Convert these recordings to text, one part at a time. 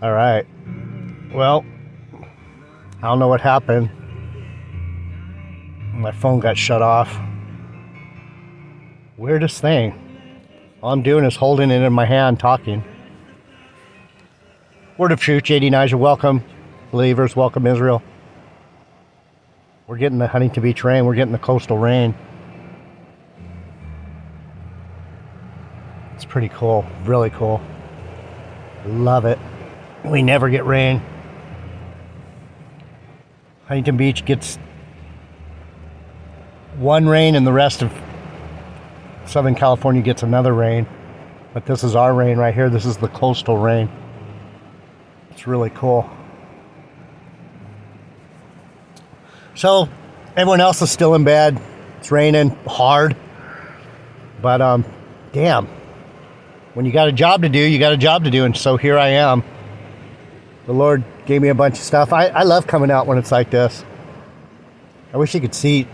All right. Well, I don't know what happened. My phone got shut off. Weirdest thing. All I'm doing is holding it in my hand, talking. Word of Truth, YHWH, welcome. Believers, welcome Israel. We're getting the Huntington Beach rain. We're getting the coastal rain. It's pretty cool. Really cool. Love it. We never get rain. Huntington Beach gets one rain and the rest of Southern California gets another rain. But this is our rain right here. This is the coastal rain. It's really cool. So everyone else is still in bed. It's raining hard. But damn. When you got a job to do, you got a job to do. And so here I am. The Lord gave me a bunch of stuff. I love coming out when it's like this. I wish you could see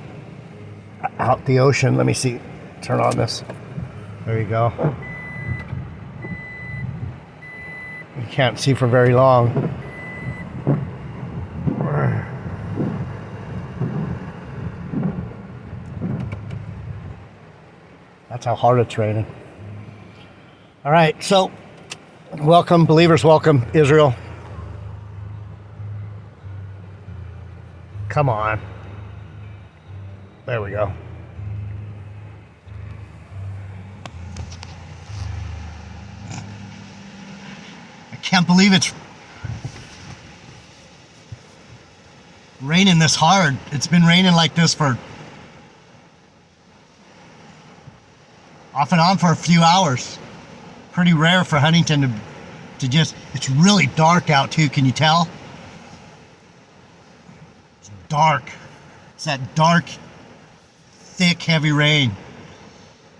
out the ocean. Let me see. Turn on this. There you go. You can't see for very long. That's how hard it's raining. All right, so welcome, believers, welcome, Israel. Come on. There we go. I can't believe it's raining this hard. It's been raining like this for off and on for a few hours. Pretty rare for Huntington to just, it's really dark out too, can you tell? It's dark. It's that dark, thick, heavy rain.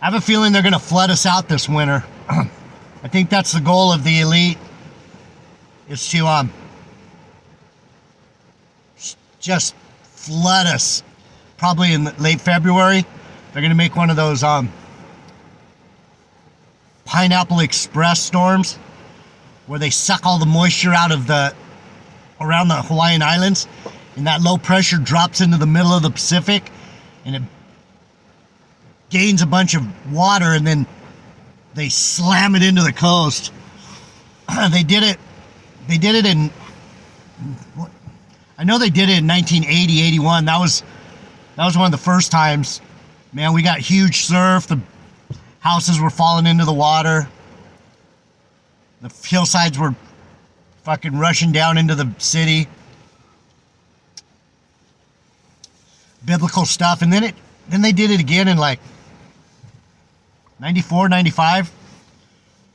I have a feeling they're gonna flood us out this winter. I think that's the goal of the elite, is to just flood us. Probably in late February, they're gonna make one of those Pineapple Express storms where they suck all the moisture out of around the Hawaiian Islands, and that low pressure drops into the middle of the Pacific and it gains a bunch of water, and then they slam it into the coast. They did it in, I know they did it in 1980, 81. That was one of the first times. Man, we got huge surf. The houses were falling into the water. The hillsides were fucking rushing down into the city. Biblical stuff. And then they did it again in like 94, 95.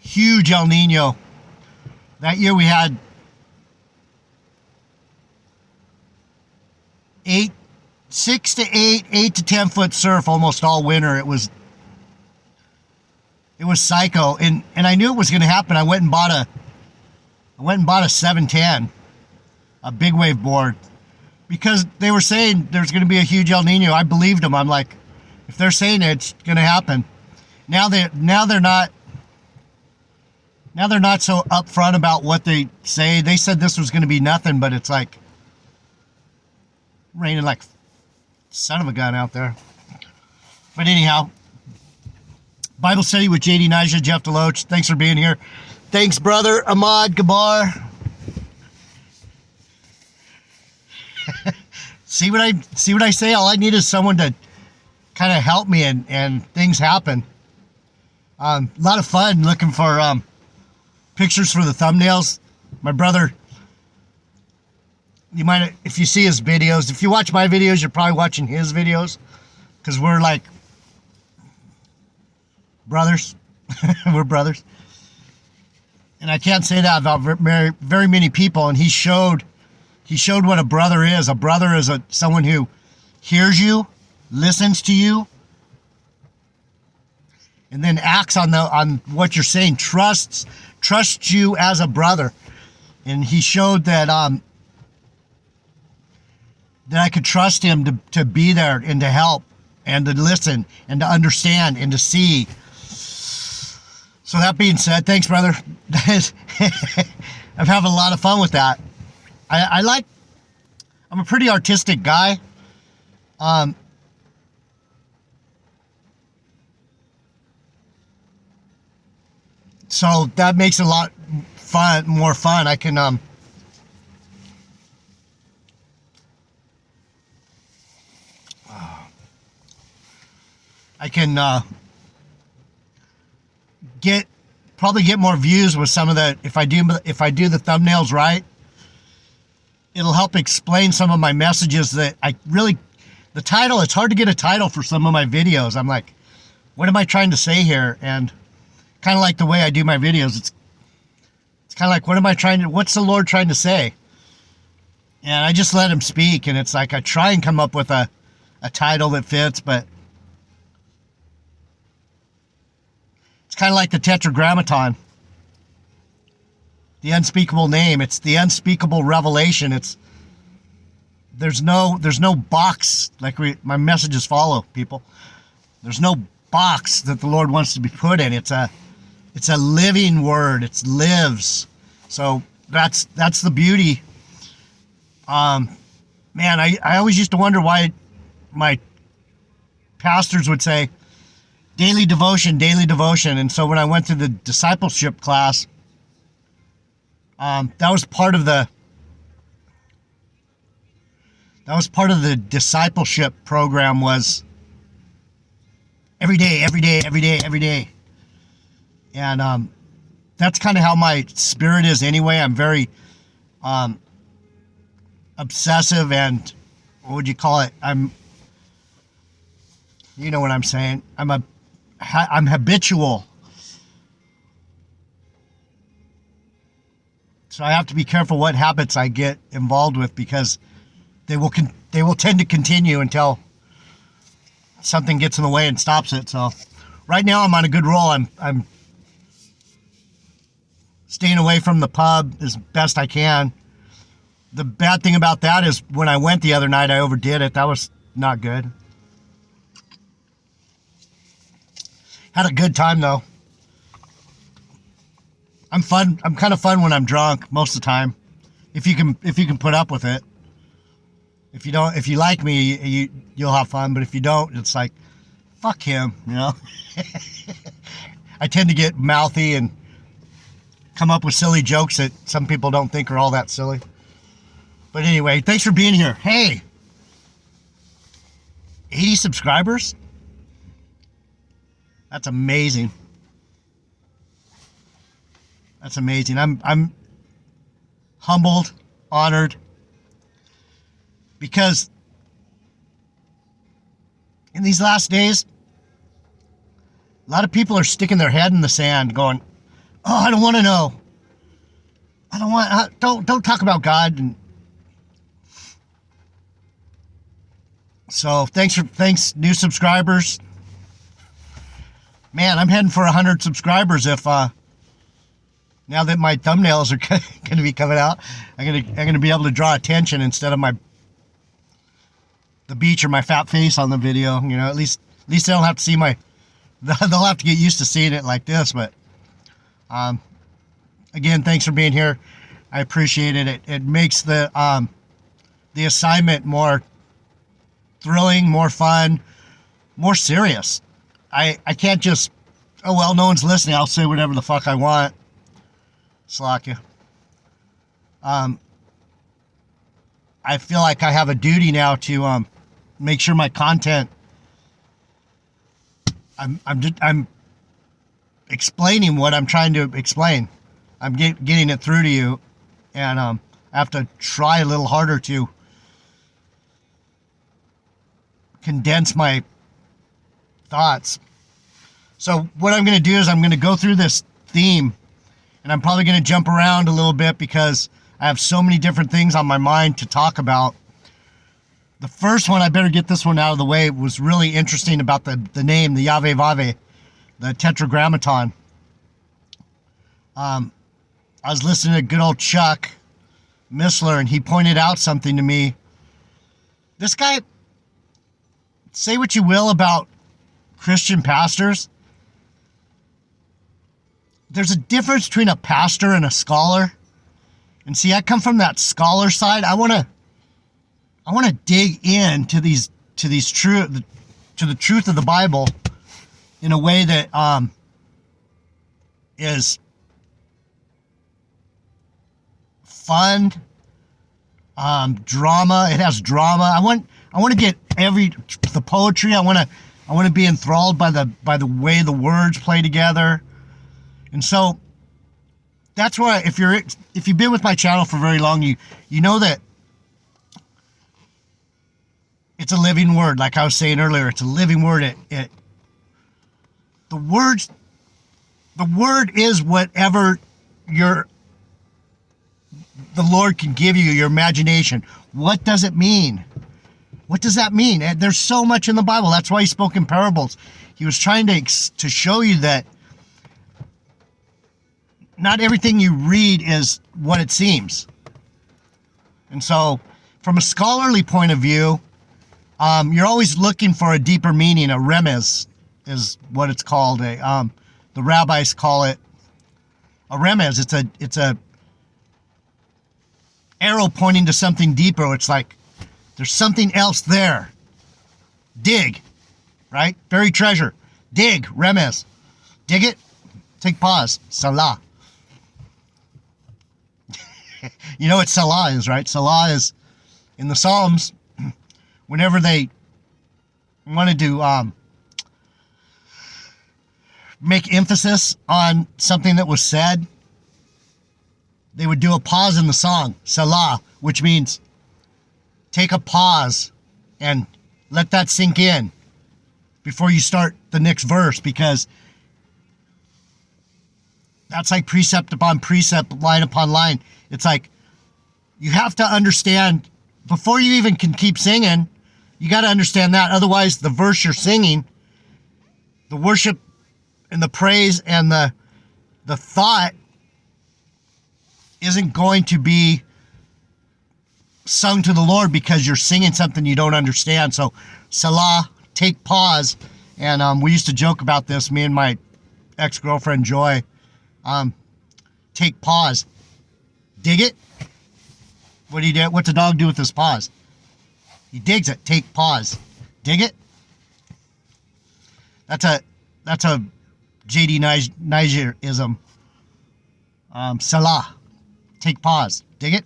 Huge El Nino. That year we had 6 to 8 to 10 foot surf almost all winter. It was psycho, and I knew it was going to happen. I went and bought a 710, a big wave board, because they were saying there's going to be a huge El Nino. I believed them. I'm like, if they're saying it's going to happen, now they're not so upfront about what they say. They said this was going to be nothing, but it's like raining like son of a gun out there. But anyhow, Bible study with JD Nija, Jeff Deloach. Thanks for being here. Thanks, brother Ahmad Gabar. See what I say? All I need is someone to kind of help me, and things happen. A lot of fun looking for pictures for the thumbnails. My brother, you might, if you see his videos, if you watch my videos, you're probably watching his videos, because we're like brothers. We're brothers. And I can't say that about very many people. And he showed what a brother is. A brother is someone who hears you, listens to you, and then acts on what you're saying. Trusts you as a brother. And he showed that that I could trust him to be there and to help and to listen and to understand and to see. So that being said, thanks, brother. I'm having a lot of fun with that. I'm a pretty artistic guy. So that makes it a lot more fun. I can probably get more views with some of the if I do the thumbnails right. It'll help explain some of my messages that the title, it's hard to get a title for some of my videos. I'm like, what am I trying to say here? And kind of like the way I do my videos, it's kind of like, what's the Lord trying to say? And I just let him speak, and it's like I try and come up with a title that fits, but it's kind of like the Tetragrammaton. The unspeakable name. It's the unspeakable revelation. There's no box like my messages follow, people. There's no box that the Lord wants to be put in. It's a living word. It lives. So that's the beauty. Man, I always used to wonder why my pastors would say daily devotion. And so when I went to the discipleship class, that was part of the discipleship program, was every day. And that's kind of how my spirit is anyway. I'm very obsessive and, what would you call it? You know what I'm saying? I'm habitual. So I have to be careful what habits I get involved with, because they will tend to continue until something gets in the way and stops it. So right now I'm on a good roll. I'm staying away from the pub as best I can. The bad thing about that is when I went the other night, I overdid it. That was not good. Had a good time though. I'm kind of fun when I'm drunk most of the time. If you can put up with it. If you like me, you'll have fun. But if you don't, it's like, fuck him, you know. I tend to get mouthy and come up with silly jokes that some people don't think are all that silly. But anyway, thanks for being here. Hey, 80 subscribers? That's amazing. That's amazing. I'm humbled, honored, because in these last days, a lot of people are sticking their head in the sand going, oh, I don't want to know. Don't talk about God. And so thanks new subscribers. Man, I'm heading for 100 subscribers if now that my thumbnails are going to be coming out. I'm going to be able to draw attention instead of the beach or my fat face on the video. You know, at least they don't have to see they'll have to get used to seeing it like this. But again, thanks for being here. I appreciate it. It makes the assignment more thrilling, more fun, more serious. I can't just, oh well, no one's listening, I'll say whatever the fuck I want. Slack you. I feel like I have a duty now to make sure my content, I'm explaining what I'm trying to explain. I'm getting it through to you, and I have to try a little harder to condense my thoughts. So what I'm going to do is I'm going to go through this theme, and I'm probably going to jump around a little bit because I have so many different things on my mind to talk about. The first one, I better get this one out of the way, was really interesting about the name, the YHWH, the Tetragrammaton. I was listening to good old Chuck Missler, and he pointed out something to me. This guy, say what you will about Christian pastors, there's a difference between a pastor and a scholar. And see, I come from that scholar side. I want to dig in to the truth of the Bible in a way that is fun, drama. It has drama. I want to get the poetry. I want to be enthralled by the way the words play together. And so that's why if you've been with my channel for very long, you know that it's a living word. Like I was saying earlier, it's a living word. The word is whatever the Lord can give you, your imagination. What does it mean? What does that mean? And there's so much in the Bible. That's why he spoke in parables. He was trying to show you that not everything you read is what it seems. And so, from a scholarly point of view, you're always looking for a deeper meaning. A remez is what it's called. The rabbis call it a remez. It's a arrow pointing to something deeper. It's like there's something else there. Dig, right? Buried treasure. Dig, remez. Dig it. Take pause. Salah. You know what Salah is, right? Salah is in the Psalms. Whenever they wanted to make emphasis on something that was said, they would do a pause in the song, Salah, which means take a pause and let that sink in before you start the next verse, because that's like precept upon precept, line upon line. It's like you have to understand, before you even can keep singing, you got to understand that. Otherwise, the verse you're singing, the worship and the praise and the thought isn't going to be sung to the Lord, because you're singing something you don't understand. So, Salah, take pause. And we used to joke about this, me and my ex-girlfriend Joy. Take pause. Dig it. What do you do? What's a dog do with his paws? He digs it. Take pause. Dig it. That's a JD Nigerism. Salah. Take pause. Dig it.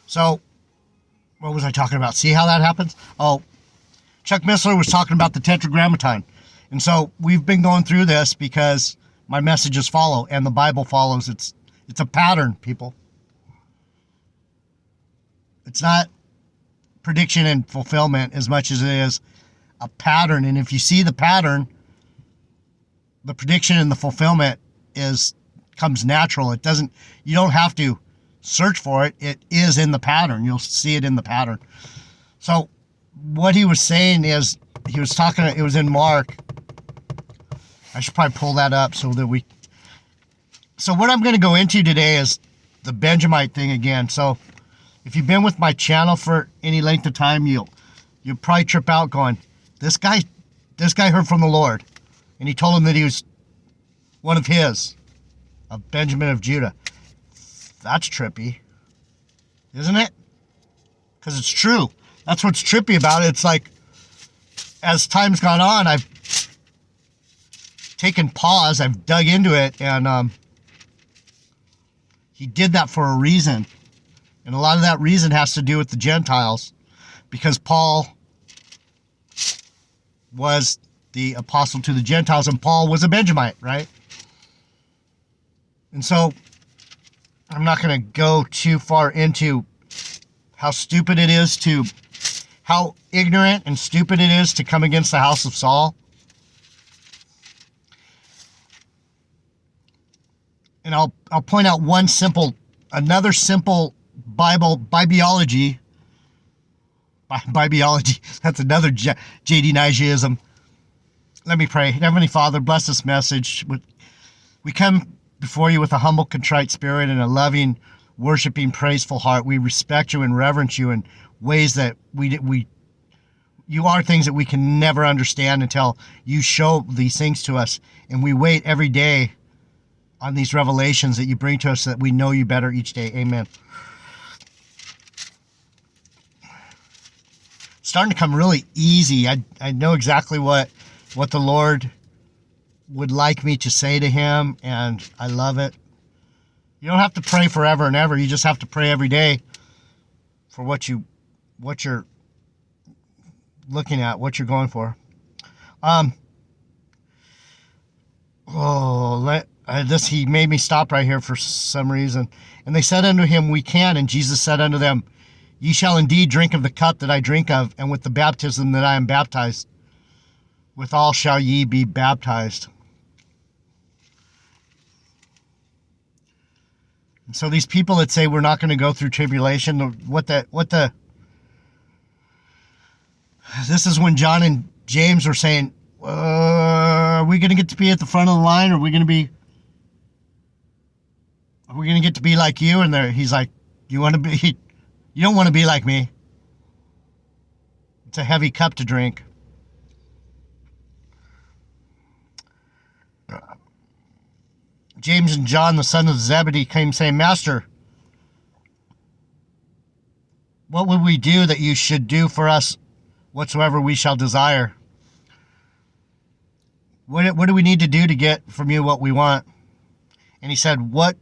So, what was I talking about? See how that happens? Oh, Chuck Missler was talking about the Tetragrammaton. And so we've been going through this because my messages follow and the Bible follows. It's a pattern, people. It's not prediction and fulfillment as much as it is a pattern. And if you see the pattern, the prediction and the fulfillment comes natural. You don't have to search for it. It is in the pattern. You'll see it in the pattern. So what he was saying is, he was talking, it was in Mark. I should probably pull that up so what I'm going to go into today is the Benjamite thing again. So if you've been with my channel for any length of time, you'll probably trip out going, this guy heard from the Lord, and he told him that he was one of his, of Benjamin of Judah. That's trippy, isn't it? Because it's true. That's what's trippy about it. It's like, as time's gone on, I've taken pause, I've dug into it, and he did that for a reason. And a lot of that reason has to do with the Gentiles, because Paul was the apostle to the Gentiles, and Paul was a Benjamite, right? And so I'm not going to go too far into how ignorant and stupid it is to come against the house of Saul. And I'll point out another simple Bibliology. That's another JD Nigeism. Let me pray. Heavenly Father, bless this message. We come before you with a humble, contrite spirit and a loving, worshiping, praiseful heart. We respect you and reverence you in ways that you are things that we can never understand until you show these things to us. And we wait every day on these revelations that you bring to us, so that we know you better each day. Amen. It's starting to come really easy. I know exactly what the Lord would like me to say to him, and I love it. You don't have to pray forever and ever. You just have to pray every day for what you're looking at, what you're going for. He made me stop right here for some reason. And they said unto him, we can. And Jesus said unto them, ye shall indeed drink of the cup that I drink of, and with the baptism that I am baptized. Withal shall ye be baptized. And so these people that say we're not going to go through tribulation, this is when John and James were saying, are we going to get to be at the front of the line? Are we going to get to be like you? And he's like, you don't want to be like me. It's a heavy cup to drink. James and John, the son of Zebedee, came saying, Master, what would we do that you should do for us whatsoever we shall desire? What do we need to do to get from you what we want? And he said, what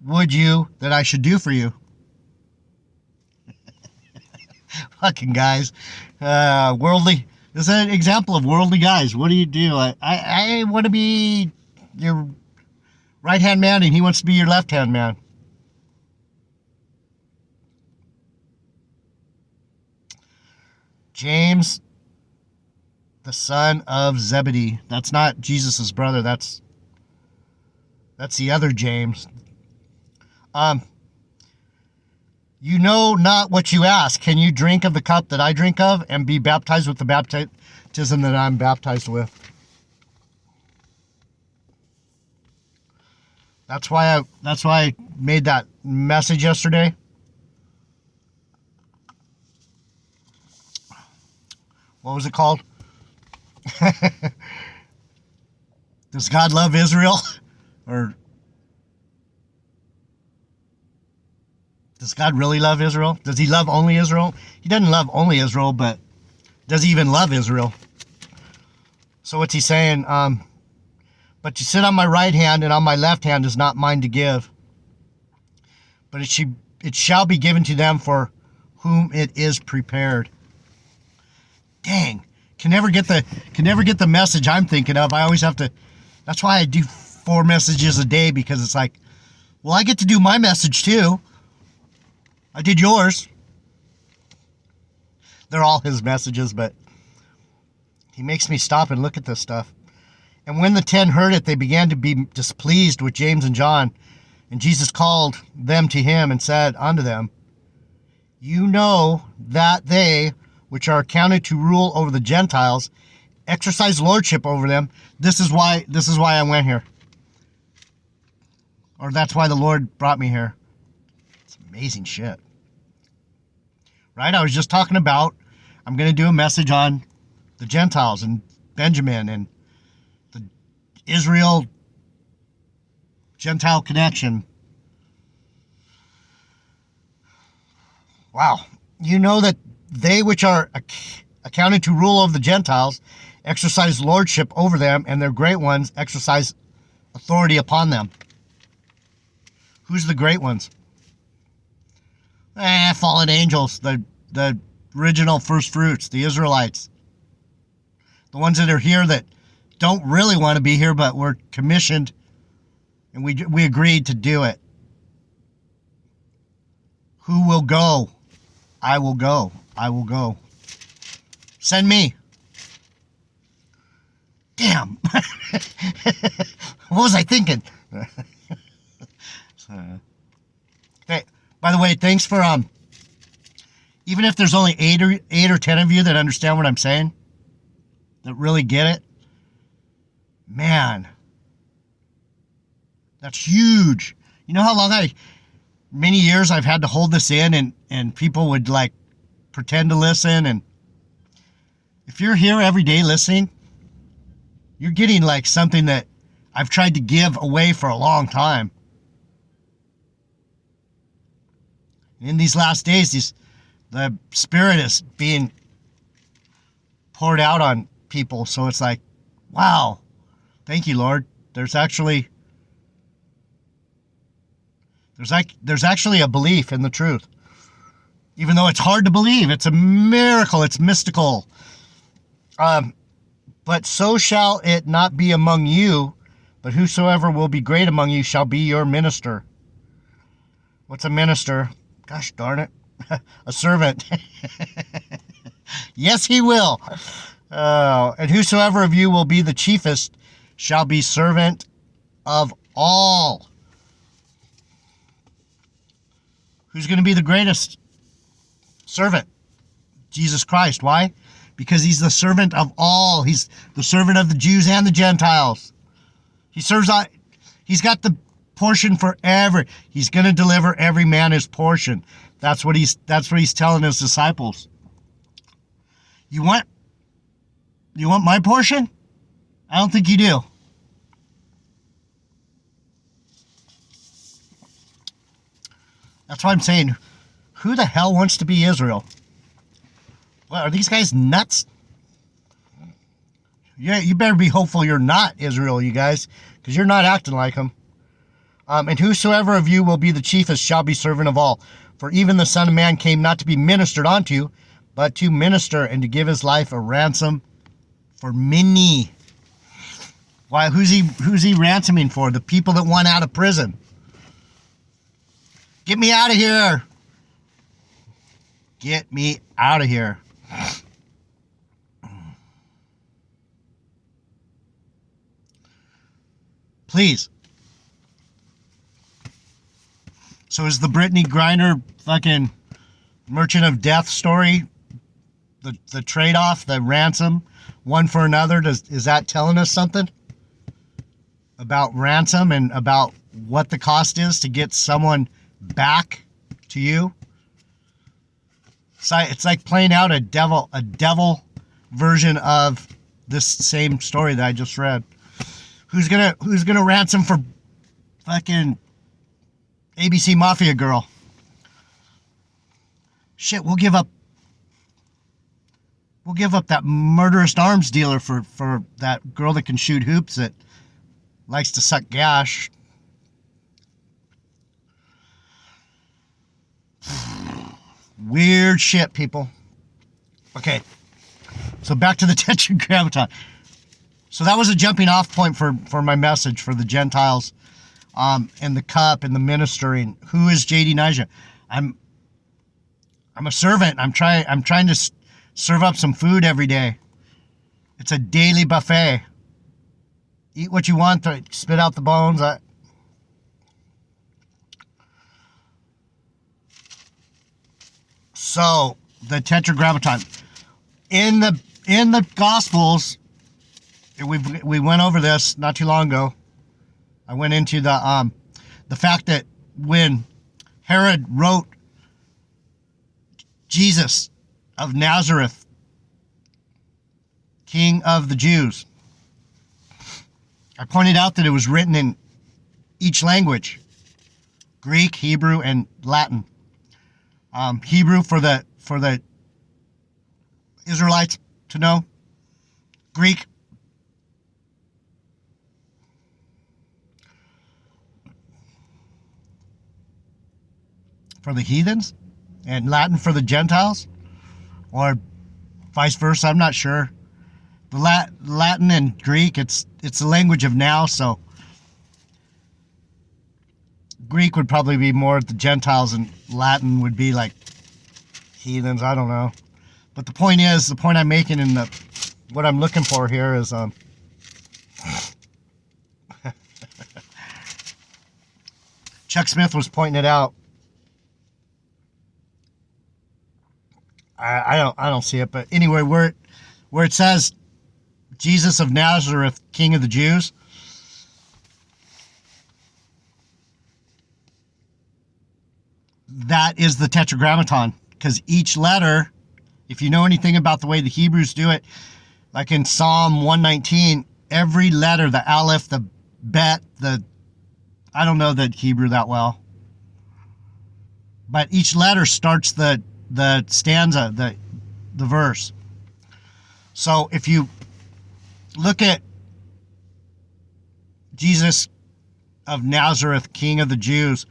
would you that I should do for you? Fucking guys. Worldly. This is an example of worldly guys. What do you do? I want to be your right-hand man, and he wants to be your left-hand man. James, the son of Zebedee. That's not Jesus' brother. That's the other James. You know not what you ask. Can you drink of the cup that I drink of, and be baptized with the baptism that I'm baptized with? That's why I made that message yesterday. What was it called? Does God love Israel? Or does God really love Israel? Does he love only Israel? He doesn't love only Israel, but does he even love Israel? So what's he saying? But you sit on my right hand, and on my left hand is not mine to give, but it shall be given to them for whom it is prepared. Dang, can never get the message I'm thinking of. I always have to. That's why I do 4 messages a day, because it's like, well, I get to do my message too. I did yours. They're all his messages, but he makes me stop and look at this stuff. And when the 10 heard it, they began to be displeased with James and John. And Jesus called them to him and said unto them, you know that they which are accounted to rule over the Gentiles exercise lordship over them. This is why I went here. Or that's why the Lord brought me here. It's amazing shit. Right? I was just talking about, I'm going to do a message on the Gentiles and Benjamin and the Israel-Gentile connection. Wow. You know that they which are accounted to rule over the Gentiles exercise lordship over them, and their great ones exercise authority upon them. Who's the great ones? Fallen angels, the original first fruits, the Israelites. The ones that are here that don't really want to be here, but were commissioned, and we agreed to do it. Who will go? I will go. I will go. Send me. Damn. What was I thinking? Hey, by the way, thanks for even if there's only 8 or 10 of you that understand what I'm saying, that really get it, man, that's huge. You know how long many years I've had to hold this in, and people would like pretend to listen, and if you're here every day listening, you're getting like something that I've tried to give away for a long time. In these last days, the Spirit is being poured out on people. So it's like, wow, thank you, Lord. There's actually a belief in the truth. Even though it's hard to believe, it's a miracle, it's mystical. But so shall it not be among you, but whosoever will be great among you shall be your minister. What's a minister? Gosh darn it. A servant. Yes, he will. And whosoever of you will be the chiefest shall be servant of all. Who's going to be the greatest? Servant. Jesus Christ. Why? Because he's the servant of all. He's the servant of the Jews and the Gentiles. He serves. He's got the portion for every. He's going to deliver every man his portion. That's what he's telling his disciples. You want my portion? I don't think you do. That's why I'm saying, who the hell wants to be Israel? What, are these guys nuts? Yeah, you better be hopeful you're not Israel, you guys, because you're not acting like them. And whosoever of you will be the chiefest shall be servant of all. For even the Son of Man came not to be ministered unto, but to minister and to give his life a ransom for many. Why? Who's he ransoming for? The people that want out of prison. Get me out of here. Get me out of here. Please. So is the Brittany Griner fucking Merchant of Death story, the trade-off, the ransom, one for another, is that telling us something about ransom and about what the cost is to get someone back to you? It's like playing out a devil version of this same story that I just read. Who's gonna ransom for fucking ABC Mafia girl? Shit, we'll give up that murderous arms dealer for that girl that can shoot hoops that likes to suck gas. Weird shit, people. Okay, so back to the Tetragrammaton. So that was a jumping off point for my message for the Gentiles, and the cup and the ministering. Who is J.D. Nija? I'm a servant. I'm trying to serve up some food every day. It's a daily buffet. Eat what you want. Spit out the bones. So the Tetragrammaton in the Gospels, we went over this not too long ago. I went into the fact that when Herod wrote Jesus of Nazareth, King of the Jews, I pointed out that it was written in each language: Greek, Hebrew, and Latin. Hebrew for the Israelites to know. Greek for the heathens, and Latin for the Gentiles, or vice versa. I'm not sure. The Latin and Greek, it's the language of now, so Greek would probably be more the Gentiles, and Latin would be like heathens. I don't know. But the point I'm making in what I'm looking for here is Chuck Smith was pointing it out. I don't see it, but anyway, where it says Jesus of Nazareth, King of the Jews, that is the Tetragrammaton, because each letter, if you know anything about the way the Hebrews do it, like in Psalm 119, every letter, the Aleph, the bet I don't know the Hebrew that well, but each letter starts the stanza, the verse. So if you look at Jesus of Nazareth, King of the Jews,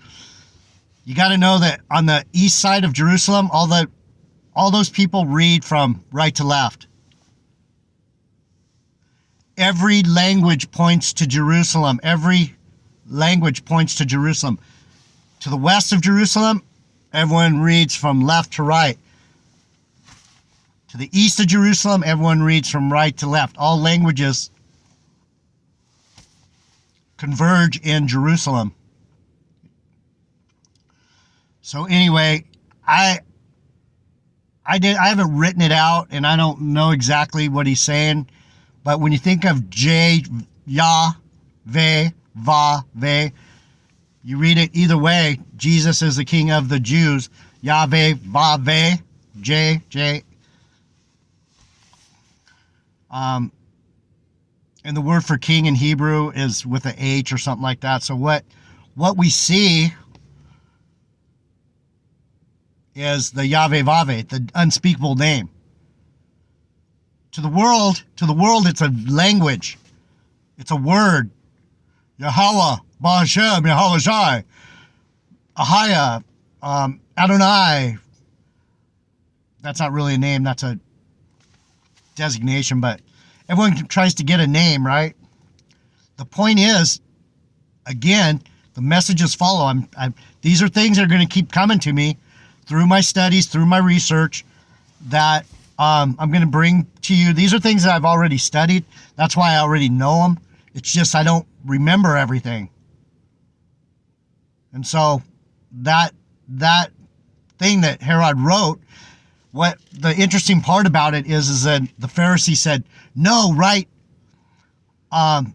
you got to know that on the east side of Jerusalem, all those people read from right to left. Every language points to Jerusalem. Every language points to Jerusalem. To the west of Jerusalem, everyone reads from left to right. To the east of Jerusalem, everyone reads from right to left. All languages converge in Jerusalem. So anyway, I haven't written it out, and I don't know exactly what he's saying, but when you think of J, Yah, Ve, Va, Ve, you read it either way. Jesus is the King of the Jews. Yahweh, Va, Ve, J, J. And the word for king in Hebrew is with an H or something like that. So what we see is the Yahweh Vave, the unspeakable name. To the world, it's a language. It's a word. Yahweh, Ba'ashem, Yahweh Shai, Ahaya, Adonai. That's not really a name, that's a designation, but everyone tries to get a name, right? The point is, again, the messages follow. These are things that are going to keep coming to me through my studies, through my research, that I'm going to bring to you. These are things that I've already studied. That's why I already know them. It's just I don't remember everything. And so that thing that Herod wrote, what the interesting part about it is that the Pharisees said, no, right? The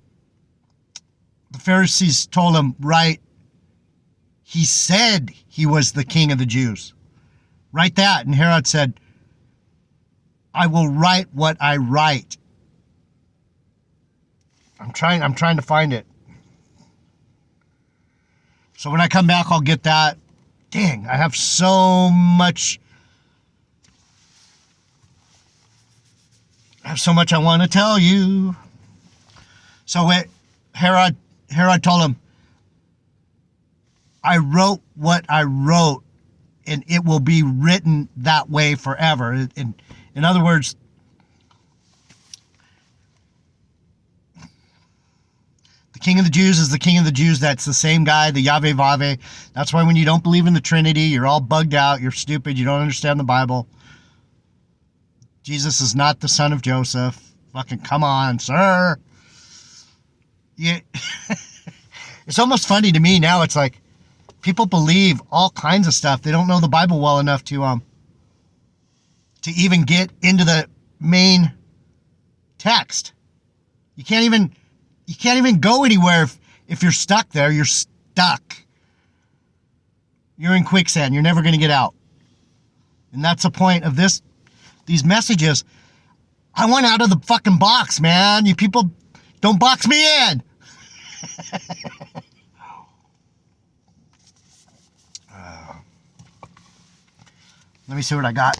Pharisees told him, right, he said he was the King of the Jews. Write that. And Herod said, I will write what I write. I'm trying to find it. So when I come back, I'll get that. Dang, I have so much. I have so much I want to tell you. So Herod told him, I wrote what I wrote, and it will be written that way forever. In other words, the King of the Jews is the King of the Jews. That's the same guy, the Yahweh Vave. That's why when you don't believe in the Trinity, you're all bugged out, you're stupid, you don't understand the Bible. Jesus is not the son of Joseph. Fucking come on, sir. Yeah. It's almost funny to me now. It's like people believe all kinds of stuff. They don't know the Bible well enough to even get into the main text. You can't even go anywhere if you're stuck there. You're stuck. You're in quicksand. You're never going to get out. And that's the point of these messages. I want out of the fucking box, man. You people don't box me in. Let me see what I got.